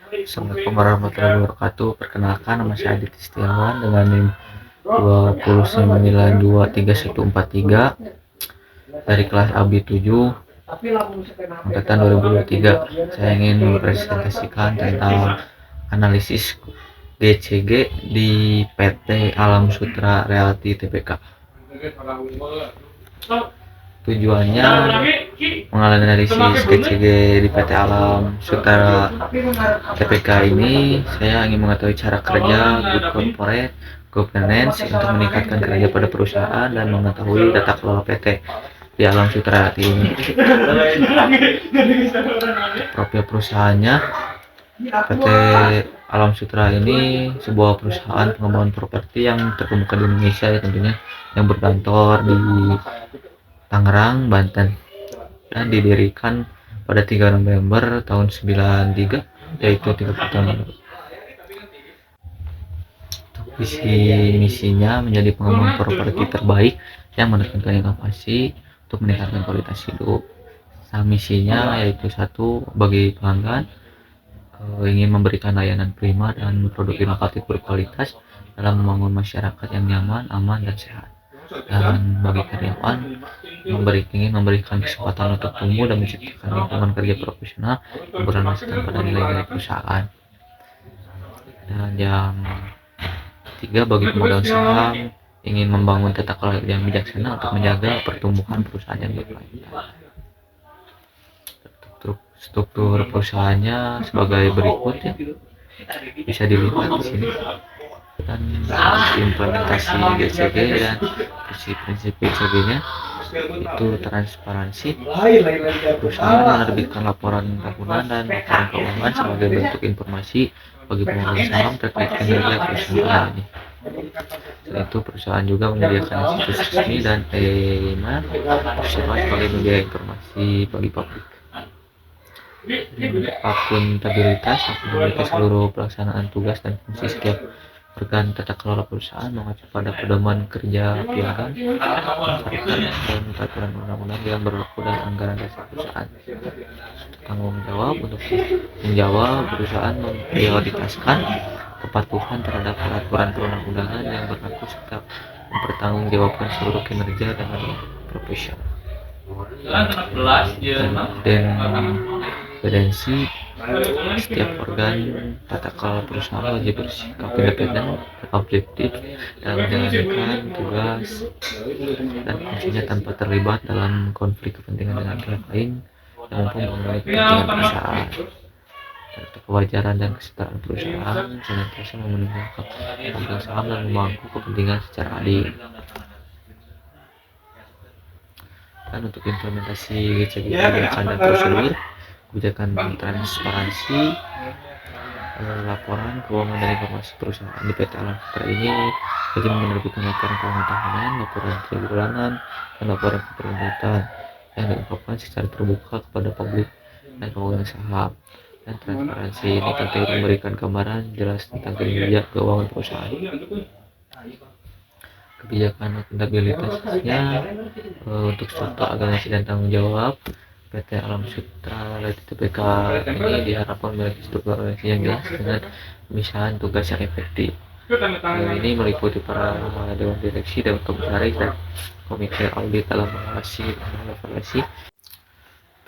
Assalamualaikum warahmatullahi wabarakatuh. Perkenalkan, nama saya Adit Setiawan dengan NIM 2923143 dari kelas AB 7 angkatan 2023. Saya ingin mempresentasikan tentang analisis GCG di PT Alam Sutra Realty Tbk. Tujuannya menganalisis GCG di PT Alam Sutra TPK ini, saya ingin mengetahui cara kerja good corporate governance untuk meningkatkan kerja pada perusahaan dan mengetahui tata kelola PT di Alam Sutra ini. Profil perusahaannya, PT Alam Sutra ini sebuah perusahaan pengembangan properti yang terkemuka di Indonesia, ya tentunya, yang berkantor di Tangerang, Banten, dan didirikan pada 3 November tahun 93, yaitu 30 tahun lalu. Visi misinya menjadi pengembang properti terbaik yang menekankan inovasi untuk meningkatkan kualitas hidup. Misinya yaitu satu, bagi pelanggan ingin memberikan layanan prima dan produk inovatif berkualitas dalam membangun masyarakat yang nyaman, aman, dan sehat. Dan bagi karyawan ingin memberikan kesempatan untuk tumbuh dan menciptakan lingkungan kerja profesional yang berlandaskan pada nilai-nilai perusahaan. Dan yang ketiga, bagi pemegang saham ingin membangun tata kelola yang bijaksana untuk menjaga pertumbuhan perusahaan yang berkelanjutan. Struktur perusahaannya sebagai berikut, ya, bisa dilihat di sini. Dan implementasi GCG dan prinsip GCG-nya itu transparansi. Perusahaan menerbitkan laporan tahunan dan laporan keuangan sebagai bentuk informasi bagi pemegang saham terkait kinerja perusahaan ini. Selain itu, perusahaan juga menyediakan situs resmi dan email bersifat sebagai media informasi bagi publik. Akuntabilitas seluruh pelaksanaan tugas dan fungsi setiap organ tata kelola perusahaan mengacu pada pedoman kerja piagam, dan peraturan undang-undang yang berlaku dan anggaran dasar perusahaan. Tanggung jawab untuk menjawab, perusahaan memprioritaskan kepatuhan terhadap peraturan perundang-undangan yang berlaku serta mempertanggungjawabkan seluruh kinerja dengan profesional. Dan independensi, setiap organ tata kelola perusahaan wajib bersikap independen dan objektif dalam menjalankan tugas dan fungsinya tanpa terlibat dalam konflik kepentingan dengan pihak lain yang mampu mengganggu kepentingan perusahaan. Serta kewajaran dan kesetaraan perusahaan senantiasa memenuhi hak pemegang saham dan memangku kepentingan secara adil. Dan untuk implementasi GCG kebijakan dan prosedur, kebijakan transparansi, laporan keuangan dan informasi perusahaan di PT Alam Sutra ini wajib menerbitkan laporan keuangan tahunan, laporan tiga bulanan, dan laporan keberlanjutan yang diungkapkan secara terbuka kepada publik dan pemegang saham. Dan transparansi ini tentu memberikan gambaran jelas tentang kinerja keuangan perusahaan. Kebijakan akuntabilitasnya, untuk struktur organisasi dan tanggung jawab PT Alam Sutra Realty Tbk ini diharapkan memiliki struktur organisasi yang jelas dengan pemisahan tugas yang efektif. Ini meliputi para dewan direksi, dewan komisaris, dan komite audit dalam mengawasi dan evaluasi.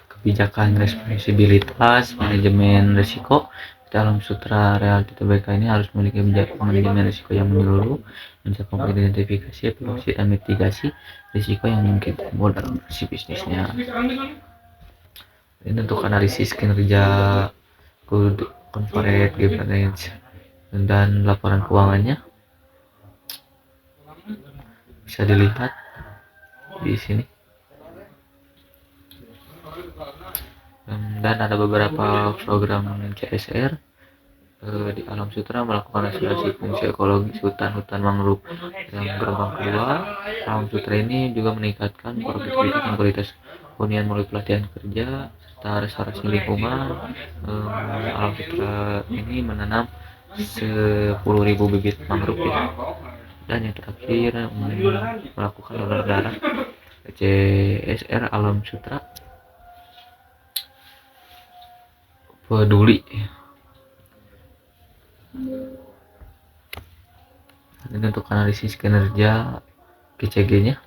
Kebijakan responsibilitas manajemen risiko, Alam Sutra Realty Tbk ini harus memiliki manajemen risiko yang menyeluruh, mencakup identifikasi, evaluasi, dan mitigasi risiko yang mungkin timbul dalam operasi bisnisnya. Ini untuk analisis kinerja good corporate governance dan laporan keuangannya bisa dilihat di sini. Dan ada beberapa program CSR di Alam Sutra melakukan restorasi fungsi ekologis hutan-hutan mangrove yang gerbang kedua. Alam Sutra ini juga meningkatkan produktivitas dan kualitas hunian melalui pelatihan kerja serta restorasi lingkungan. Alam Sutra ini menanam 10.000 bibit mangrove, ya. Dan yang terakhir, melakukan donor darah. CSR Alam Sutra peduli Ini untuk analisis kinerja GCG-nya.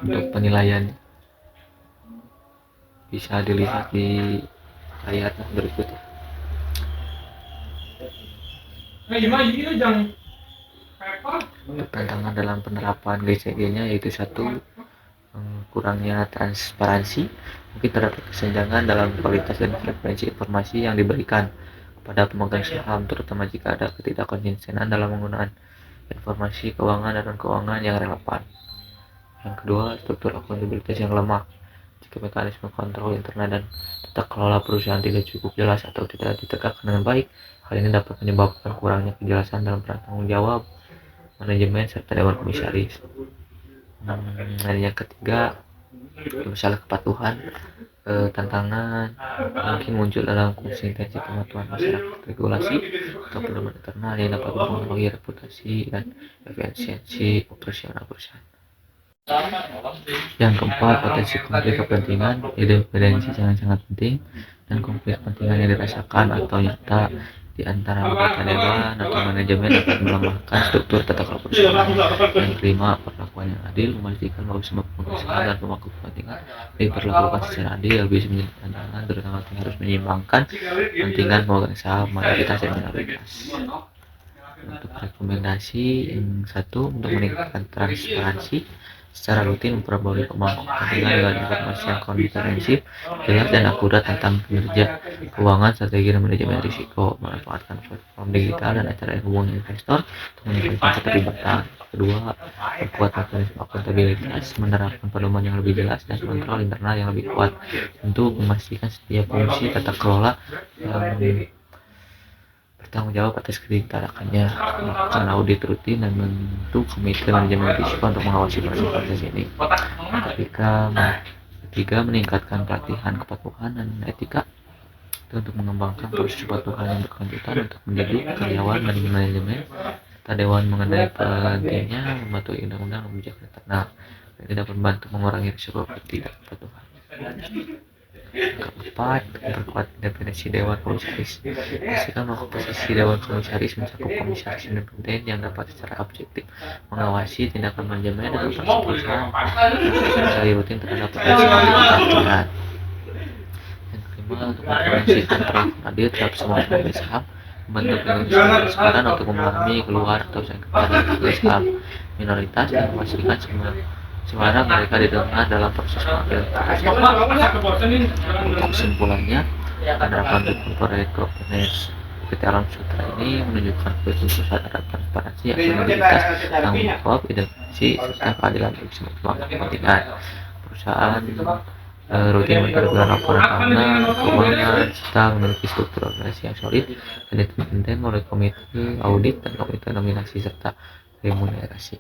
Untuk penilaian bisa dilihat di layar berikut. Untuk tantangan dalam penerapan GCG-nya yaitu satu, kurangnya transparansi, mungkin terdapat kesenjangan dalam kualitas dan frekuensi informasi yang diberikan kepada pemegang saham, terutama jika ada ketidakkonsistenan dalam penggunaan informasi keuangan dan non-keuangan yang relevan. Yang kedua, struktur akuntabilitas yang lemah. Jika mekanisme kontrol internal dan tata kelola perusahaan tidak cukup jelas atau tidak ditegakkan dengan baik, hal ini dapat menyebabkan kurangnya kejelasan dalam peran tanggung jawab manajemen serta dewan komisaris. Dan yang ketiga, masalah kepatuhan. Tantangan mungkin muncul dalam konsistensi kepatuhan masyarakat regulasi atau pedoman internal yang dapat mempengaruhi reputasi dan efisiensi operasional perusahaan. Yang keempat, potensi konflik kepentingan. Independensi sangat penting, dan konflik kepentingan yang dirasakan atau nyata di antara anggota dewan atau manajemen dapat melemahkan struktur tata kelola perusahaan. Yang kelima, perlakuan yang adil. Memastikan bahwa semua pengusaha dan pemangku kepentingan diperlakukan secara adil bisa menjadi tantangan, terutama yang harus menyeimbangkan kepentingan pemegang saham, mayoritas dan minoritas. Untuk rekomendasi, yang satu, untuk meningkatkan transparansi, secara rutin memperbarui pemangku kepentingan dengan informasi yang komprehensif, jelas dan akurat tentang kinerja keuangan, strategi dan manajemen risiko. Memanfaatkan platform digital dan acara yang hubungi investor untuk meningkatkan keterlibatan. Kedua, membuat mekanisme akuntabilitas, menerapkan pedoman yang lebih jelas dan kontrol internal yang lebih kuat untuk memastikan setiap fungsi tata kelola yang bertanggung jawab atas ketidaktakannya. Melakukan audit rutin dan membentuk komite manajemen risiko untuk mengawasi proses ini. Ketiga, meningkatkan pelatihan kepatuhan dan etika untuk mengembangkan proses kepatuhan yang berkelanjutan untuk mendidik karyawan dan manajemen serta dewan mengenai pentingnya mematuhi undang-undang dan kebijakan internal. Ini dapat membantu mengurangi risiko ketidakpatuhan. Keempat, memperkuat independensi dewan komisaris. Pastikan bahwa posisi dewan komisaris mencakup komisaris independen yang dapat secara objektif mengawasi tindakan manajemen dan operasi perusahaan secara rutin terhadap potensi kepentingan. Yang kelima, untuk mempromosikan perlakuan adil terhadap semua pemegang saham, membentuk transparan untuk memahami keluar atau sengketa dari pemegang saham minoritas dan memastikan suara mereka didengar dalam proses pengambilan keputusan. Untuk kesimpulannya, penerapan corporate governance PT Alam Sutra ini menunjukkan keputusan terhadap transparansi, akuntabilitas, tanggung jawab, independensi, serta keadilan bagi semua pemangku kepentingan. Perusahaan rutin menerbitkan laporan tahunan keuangan serta memiliki struktur organisasi yang solid dan dipimpin oleh komite audit dan komite nominasi serta remunerasi.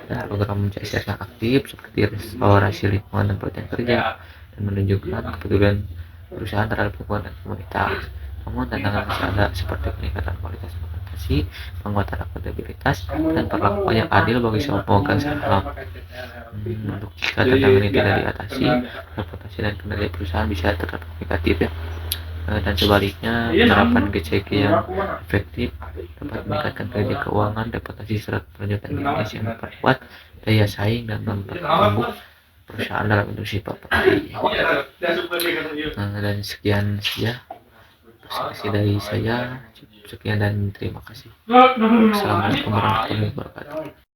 Dan program CSR yang aktif seperti restorasi lingkungan dan pelatihan kerja dan menunjukkan kepedulian perusahaan terhadap lingkungan dan komunitas. Namun tantangan masih ada seperti peningkatan kualitas dokumentasi, penguatan akuntabilitas, dan perlakuan yang adil bagi semua pemegang saham. Untuk jika tantangan ini tidak diatasi, reputasi dan kinerja perusahaan bisa terdampak negatif ya. Dan sebaliknya, penerapan GCG yang efektif dapat meningkatkan kinerja keuangan, reputasi serta perlanjutan bisnis yang memperkuat daya saing dan mempertumbuh perusahaan dalam industri properti. Dan sekian saja presentasi dari saya. Sekian dan terima kasih. Assalamualaikum warahmatullahi wabarakatuh.